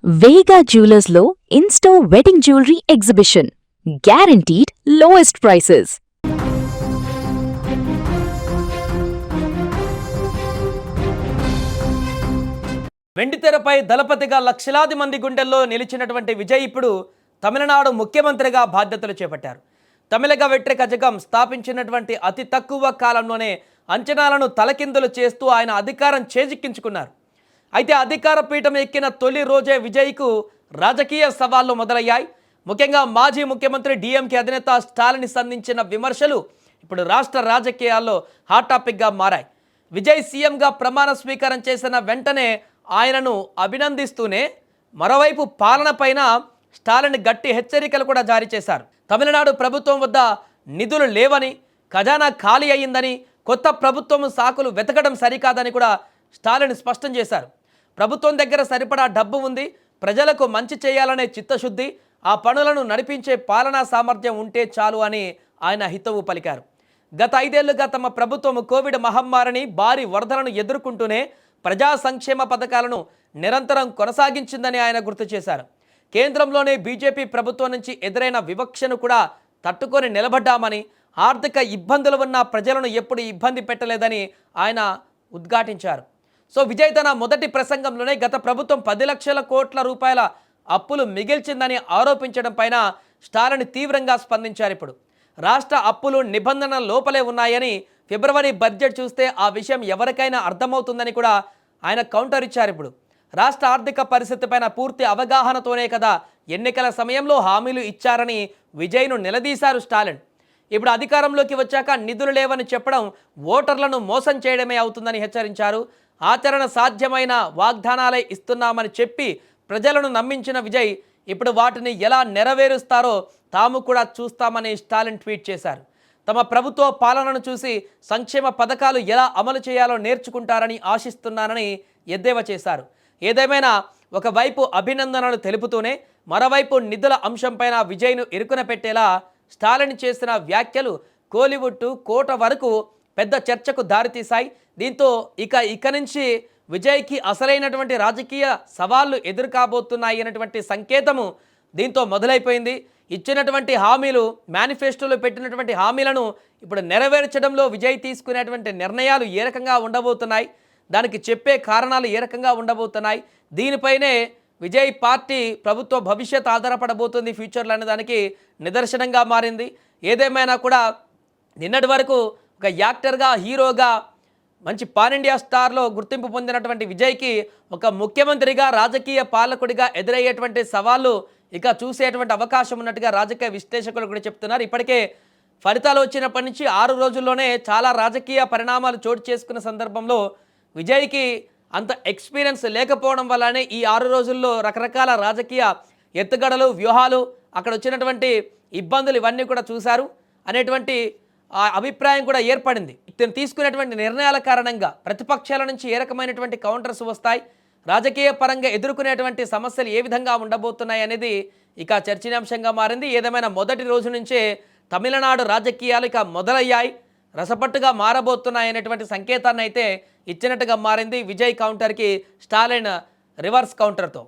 వేగా జ్యువెలర్స్లో in store wedding jewellery exhibition. Guaranteed lowest prices. వెండితెరపై దళపతిగా లక్షలాది మంది గుండెల్లో నిలిచినటువంటి విజయ్ ఇప్పుడు తమిళనాడు ముఖ్యమంత్రిగా బాధ్యతలు చేపట్టారు. తమిళగ వెట్రి కజగం స్థాపించినటువంటి అతి తక్కువ కాలంలోనే అంచనాలను తలకిందులు చేస్తూ ఆయన అధికారం చేజిక్కించుకున్నారు. అయితే అధికార పీఠం ఎక్కిన తొలి రోజే విజయ్కు రాజకీయ సవాళ్లు మొదలయ్యాయి. ముఖ్యంగా మాజీ ముఖ్యమంత్రి డిఎంకే అధినేత స్టాలిన్ సంధించిన విమర్శలు ఇప్పుడు రాష్ట్ర రాజకీయాల్లో హాట్ టాపిక్గా మారాయి. విజయ్ సీఎంగా ప్రమాణ స్వీకారం చేసిన వెంటనే ఆయనను అభినందిస్తూనే మరోవైపు పాలనపైన స్టాలిన్ గట్టి హెచ్చరికలు కూడా జారీ చేశారు. తమిళనాడు ప్రభుత్వం వద్ద నిధులు లేవని, ఖజానా ఖాళీ అయ్యిందని, కొత్త ప్రభుత్వం సాకులు వెతకడం సరికాదని కూడా స్టాలిన్ స్పష్టం చేశారు. ప్రభుత్వం దగ్గర సరిపడా డబ్బు ఉంది, ప్రజలకు మంచి చేయాలనే చిత్తశుద్ధి, ఆ పనులను నడిపించే పాలనా సామర్థ్యం ఉంటే చాలు అని ఆయన హితవు పలికారు. గత 5 ఏళ్లుగా తమ ప్రభుత్వం కోవిడ్ మహమ్మారిని, భారీ వరదలను ఎదుర్కొంటూనే ప్రజా సంక్షేమ పథకాలను నిరంతరం కొనసాగించిందని ఆయన గుర్తు చేశారు. కేంద్రంలోనే బీజేపీ ప్రభుత్వం నుంచి ఎదురైన వివక్షను కూడా తట్టుకొని నిలబడ్డామని, ఆర్థిక ఇబ్బందులు ఉన్న ప్రజలను ఎప్పుడు ఇబ్బంది పెట్టలేదని ఆయన ఉద్ఘాటించారు. సో విజయ్ తన మొదటి ప్రసంగంలోనే గత ప్రభుత్వం 10 లక్షల కోట్ల రూపాయల అప్పులు మిగిల్చిందని ఆరోపించడం పైన స్టాలిన్ తీవ్రంగా స్పందించారు. ఇప్పుడు రాష్ట్ర అప్పులు నిబంధనల లోపలే ఉన్నాయని, ఫిబ్రవరి బడ్జెట్ చూస్తే ఆ విషయం ఎవరికైనా అర్థమవుతుందని కూడా ఆయన కౌంటర్ ఇచ్చారు. ఇప్పుడు రాష్ట్ర ఆర్థిక పరిస్థితిపైన పూర్తి అవగాహనతోనే కదా ఎన్నికల సమయంలో హామీలు ఇచ్చారని విజయ్ను నిలదీశారు స్టాలిన్. ఇప్పుడు అధికారంలోకి వచ్చాక నిధులు లేవని చెప్పడం ఓటర్లను మోసం చేయడమే అవుతుందని హెచ్చరించారు. ఆచరణ సాధ్యమైన వాగ్దానాలే ఇస్తున్నామని చెప్పి ప్రజలను నమ్మించిన విజయ్ ఇప్పుడు వాటిని ఎలా నెరవేరుస్తారో తాము కూడా చూస్తామని స్టాలిన్ ట్వీట్ చేశారు. తమ ప్రభుత్వ పాలనను చూసి సంక్షేమ పథకాలు ఎలా అమలు చేయాలో నేర్చుకుంటారని ఆశిస్తున్నానని ఎద్దేవా చేశారు. ఏదేమైనా ఒకవైపు అభినందనలు తెలుపుతూనే మరోవైపు నిధుల అంశంపైన విజయ్ను ఇరుకున పెట్టేలా స్టాలిన్ చేసిన వ్యాఖ్యలు కోలీవుడ్ కోట వరకు పెద్ద చర్చకు దారితీశాయి. దీంతో ఇక నుంచి విజయ్కి అసలైనటువంటి రాజకీయ సవాళ్లు ఎదురుకాబోతున్నాయి అన్నటువంటి సంకేతము దీంతో మొదలైపోయింది. ఇచ్చినటువంటి హామీలు, మేనిఫెస్టోలో పెట్టినటువంటి హామీలను ఇప్పుడు నెరవేర్చడంలో విజయ్ తీసుకునేటువంటి నిర్ణయాలు ఏ రకంగా ఉండబోతున్నాయి, దానికి చెప్పే కారణాలు ఏ రకంగా ఉండబోతున్నాయి, దీనిపైనే విజయ్ పార్టీ ప్రభుత్వ భవిష్యత్ ఆధారపడబోతుంది ఫ్యూచర్లో అనే దానికి నిదర్శనంగా మారింది. ఏదేమైనా కూడా నిన్నటి వరకు ఒక యాక్టర్గా, హీరోగా, మంచి పాన్ ఇండియా స్టార్లో గుర్తింపు పొందినటువంటి విజయ్కి ఒక ముఖ్యమంత్రిగా, రాజకీయ పాలకుడిగా ఎదురయ్యేటువంటి సవాళ్ళు ఇక చూసేటువంటి అవకాశం ఉన్నట్టుగా రాజకీయ విశ్లేషకులు కూడా చెప్తున్నారు. ఇప్పటికే ఫలితాలు వచ్చినప్పటి నుంచి 6 రోజుల్లోనే చాలా రాజకీయ పరిణామాలు చోటు చేసుకున్న సందర్భంలో విజయ్కి అంత ఎక్స్పీరియన్స్ లేకపోవడం వల్లనే ఈ 6 రోజుల్లో రకరకాల రాజకీయ ఎత్తుగడలు, వ్యూహాలు, అక్కడ వచ్చినటువంటి ఇబ్బందులు ఇవన్నీ కూడా చూశారు అనేటువంటి అభిప్రాయం కూడా ఏర్పడింది. ఇతను తీసుకునేటువంటి నిర్ణయాల కారణంగా ప్రతిపక్షాల నుంచి ఏ రకమైనటువంటి కౌంటర్స్ వస్తాయి, రాజకీయ పరంగా ఎదుర్కొనేటువంటి సమస్యలు ఏ విధంగా ఉండబోతున్నాయి అనేది ఇక చర్చనీయాంశంగా మారింది. ఏదేమైనా మొదటి రోజు నుంచే తమిళనాడు రాజకీయాలు ఇక మొదలయ్యాయి, రసపట్టుగా మారబోతున్నాయి అనేటువంటి సంకేతాన్ని అయితే ఇచ్చినట్టుగా మారింది విజయ్ కౌంటర్కి స్టాలిన్ రివర్స్ కౌంటర్తో.